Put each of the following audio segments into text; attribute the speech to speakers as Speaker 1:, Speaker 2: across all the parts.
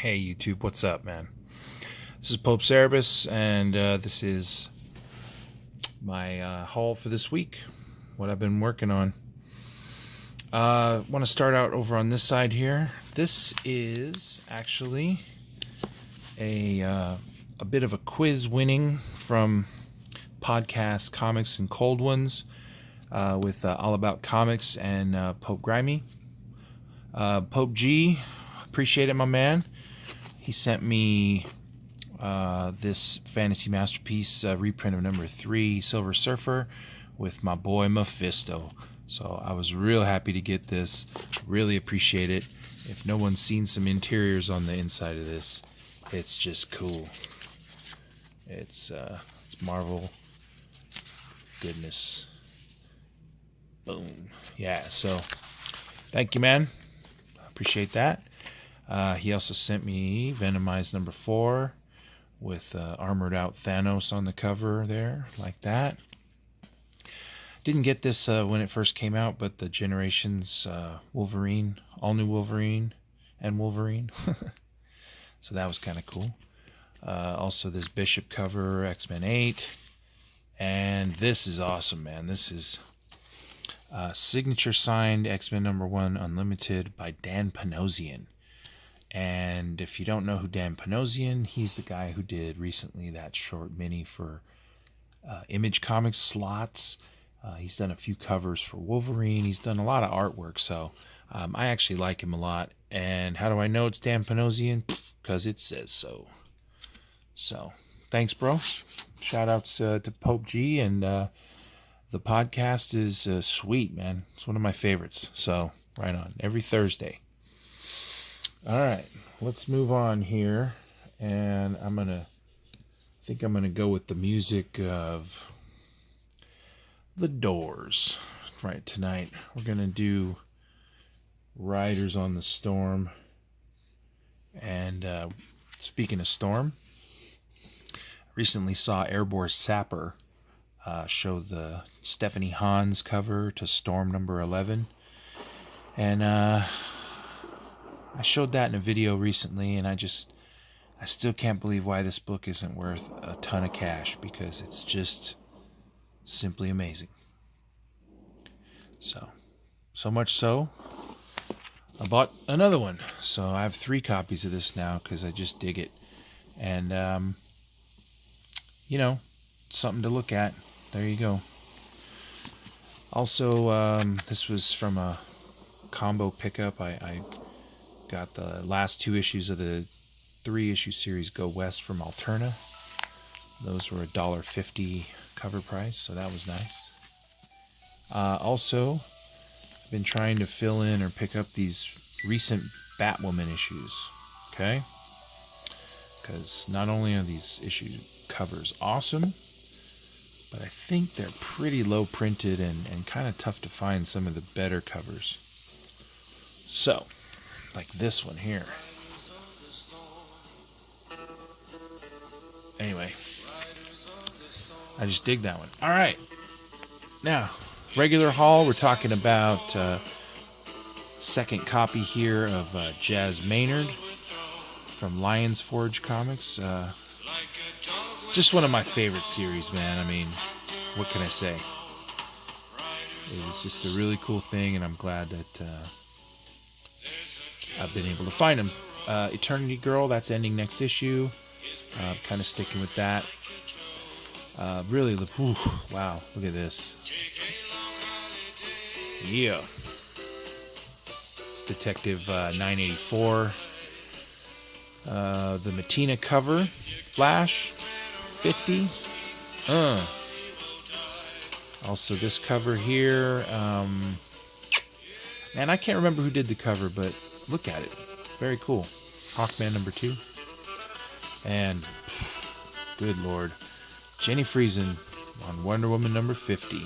Speaker 1: Hey YouTube, what's up, man? This is Pope Cerebus, and this is my haul for this week. What I've been working on. Want to start out over on this side here. This is actually a bit of a quiz winning from podcast Comics and Cold Ones with All About Comics and Pope Grimy. Pope G, appreciate it, my man. He sent me this Fantasy Masterpiece reprint of number 3, Silver Surfer, with my boy Mephisto. So I was real happy to get this. Really appreciate it. If no one's seen some interiors on the inside of this, it's just cool. It's Marvel goodness. Boom. Yeah, so thank you, man. Appreciate that. He also sent me Venomized number 4 with armored out Thanos on the cover there, like that. Didn't get this when it first came out, but the Generations Wolverine, all new Wolverine and Wolverine. So that was kind of cool. Also this Bishop cover, X-Men 8. And this is awesome, man. This is signature signed X-Men number 1 Unlimited by Dan Panosian. And if you don't know who Dan Panosian, he's the guy who did recently that short mini for Image Comics Slots. He's done a few covers for Wolverine. He's done a lot of artwork, so I actually like him a lot. And how do I know it's Dan Panosian? Because it says so. So, thanks, bro. Shout outs to Pope G, and the podcast is sweet, man. It's one of my favorites. So, right on. Every Thursday. All right, let's move on here, and I think I'm gonna go with the music of The Doors. Right, tonight we're gonna do Riders on the Storm. And speaking of Storm, I recently saw Airborne Sapper show the Stephanie Hans cover to Storm number 11, and I showed that in a video recently, and I still can't believe why this book isn't worth a ton of cash, because it's just simply amazing. So much so, I bought another one. So I have 3 copies of this now because I just dig it. And, something to look at. There you go. Also, this was from a combo pickup. I got the last 2 issues of the 3-issue series Go West from Alterna. Those were $1.50 cover price, so that was nice. Also, I've been trying to fill in or pick up these recent Batwoman issues, okay? Because not only are these issue covers awesome, but I think they're pretty low printed and kind of tough to find some of the better covers. So, like this one here. Anyway, I just dig that one. All right. Now, regular haul, we're talking about second copy here of Jazz Maynard from Lion's Forge Comics. Just one of my favorite series, man. I mean, what can I say? It was just a really cool thing, and I'm glad that I've been able to find them. Eternity Girl, that's ending next issue. Kind of sticking with that. Really, wow, look at this. Yeah. It's Detective 984. The Matina cover, Flash, 50. Also this cover here. Man, I can't remember who did the cover, but look at it. Very cool. Hawkman number 2. And, good lord, Jenny Friesen on Wonder Woman number 50.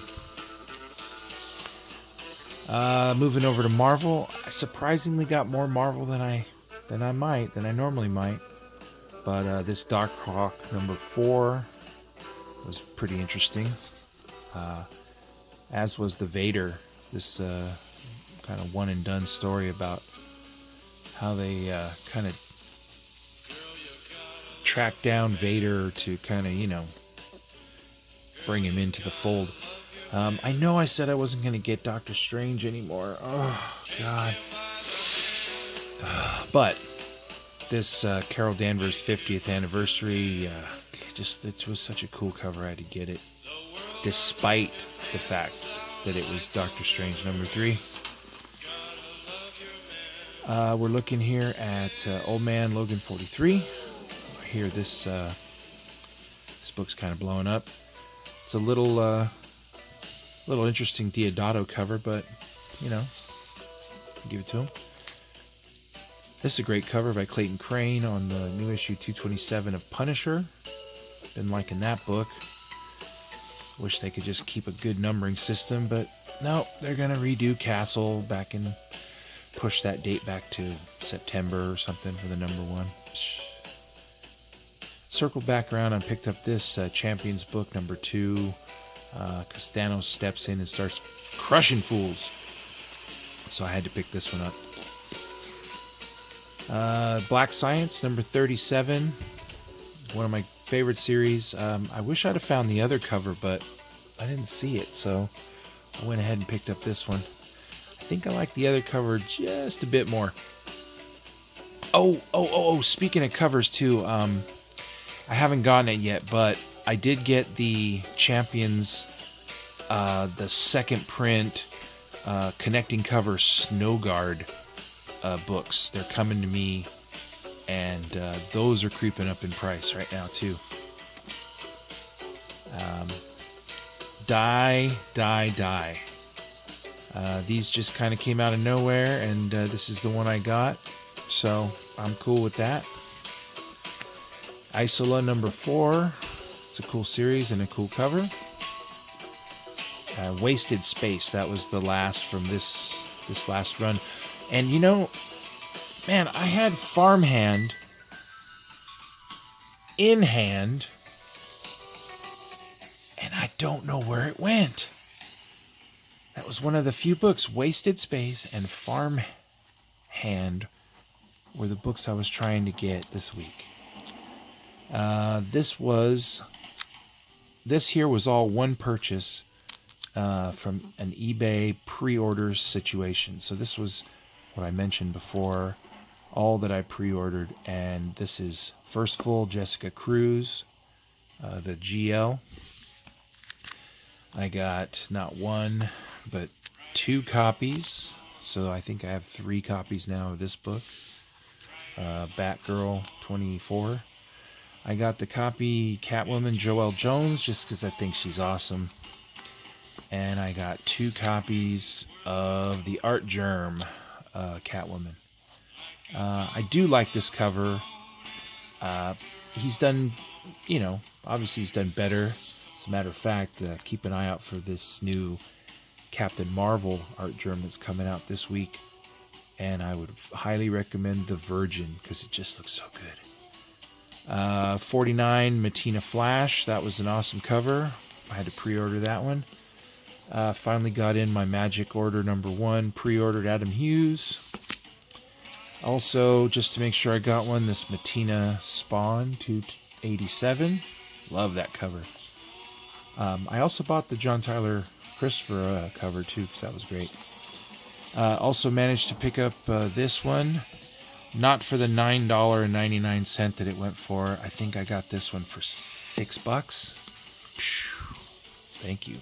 Speaker 1: Moving over to Marvel. I surprisingly got more Marvel than I normally might. But this Dark Hawk number 4 was pretty interesting. As was the Vader. This kind of one and done story about how they kind of track down Vader to kind of, bring him into the fold. I know I said I wasn't going to get Doctor Strange anymore. Oh, God. But this Carol Danvers 50th anniversary, it was such a cool cover. I had to get it, despite the fact that it was Doctor Strange number 3. We're looking here at Old Man Logan 43. Here, this book's kind of blowing up. It's a little interesting Diodato cover, but give it to him. This is a great cover by Clayton Crane on the new issue 227 of Punisher. Been liking that book. Wish they could just keep a good numbering system, but no, they're gonna redo Castle back and push that date back to September or something for the number 1. Circled back around and picked up this Champions book number 2, because Thanos steps in and starts crushing fools. So I had to pick this one up. Black Science number 37, one of my favorite series. I wish I'd have found the other cover, but I didn't see it, so I went ahead and picked up this one. I think I like the other cover just a bit more. Oh, speaking of covers too, I haven't gotten it yet, but I did get the Champions, the second print, connecting cover Snow Guard books. They're coming to me, and those are creeping up in price right now too. Die. These just kind of came out of nowhere, and this is the one I got, so I'm cool with that. Isola number 4. It's a cool series and a cool cover. Wasted Space, that was the last from this last run. And man, I had Farmhand in hand, and I don't know where it went. That was one of the few books. Wasted Space and Farmhand were the books I was trying to get this week. This here was all one purchase from an eBay pre-order situation. So this was what I mentioned before, all that I pre-ordered, and this is first full Jessica Cruz, the GL. I got not 1 but 2 copies, so I think I have 3 copies now of this book. Batgirl 24. I got the copy Catwoman Joelle Jones just because I think she's awesome. And I got 2 copies of the Art Germ Catwoman. I do like this cover. He's done, obviously he's done better. As a matter of fact, keep an eye out for this new Captain Marvel Art Germ that's coming out this week. And I would highly recommend The Virgin because it just looks so good. 49 Matina Flash. That was an awesome cover. I had to pre-order that one. Finally got in my Magic Order number 1. Pre-ordered Adam Hughes. Also, just to make sure I got one, this Matina Spawn 287. Love that cover. I also bought the John Tyler Christopher cover too, because that was great. Also managed to pick up this one. Not for the $9.99 that it went for. I think I got this one for $6. Thank you.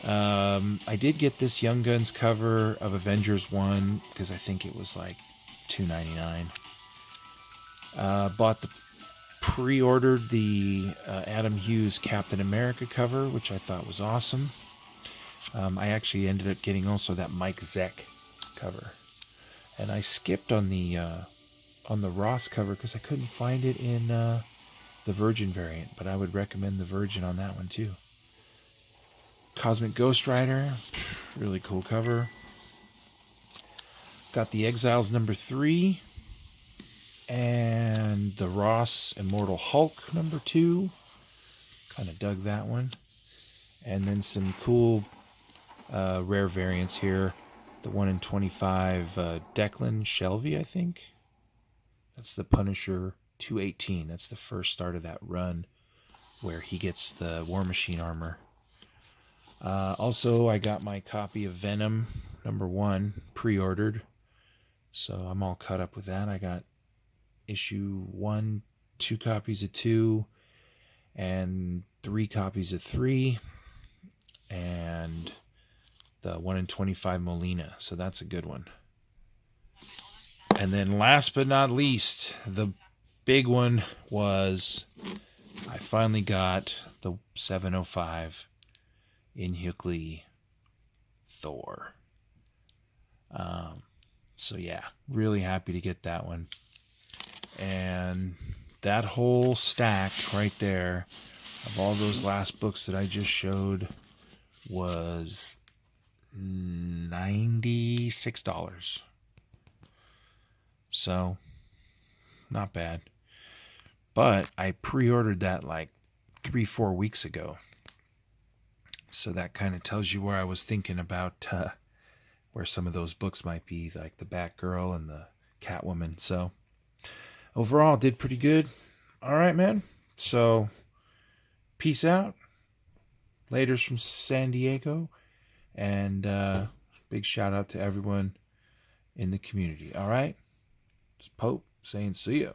Speaker 1: I did get this Young Guns cover of Avengers 1 because I think it was like $2.99. Pre-ordered the Adam Hughes Captain America cover, which I thought was awesome. I actually ended up getting also that Mike Zeck cover. And I skipped on the Ross cover because I couldn't find it in the Virgin variant, but I would recommend the Virgin on that one too. Cosmic Ghost Rider, really cool cover. Got the Exiles number 3 and the Ross Immortal Hulk number 2. Kind of dug that one. And then some cool rare variants here. The 1 in 25 Declan Shelby, I think. That's the Punisher 218. That's the first start of that run where he gets the War Machine armor. Also, I got my copy of Venom #1 pre-ordered, so I'm all caught up with that. I got issue 1, 2 copies of 2, and 3 copies of 3, and the 1 in 25 Molina, so that's a good one. And then last but not least, the big one was I finally got the 705 Inhyukli Thor. So yeah, really happy to get that one. And that whole stack right there of all those last books that I just showed was $96. So, not bad. But I pre-ordered that like 3-4 weeks ago. So that kind of tells you where I was thinking about where some of those books might be, like the Batgirl and the Catwoman. So, overall, did pretty good. All right, man. So, peace out. Laters from San Diego. And big shout out to everyone in the community. All right? It's Pope saying see ya.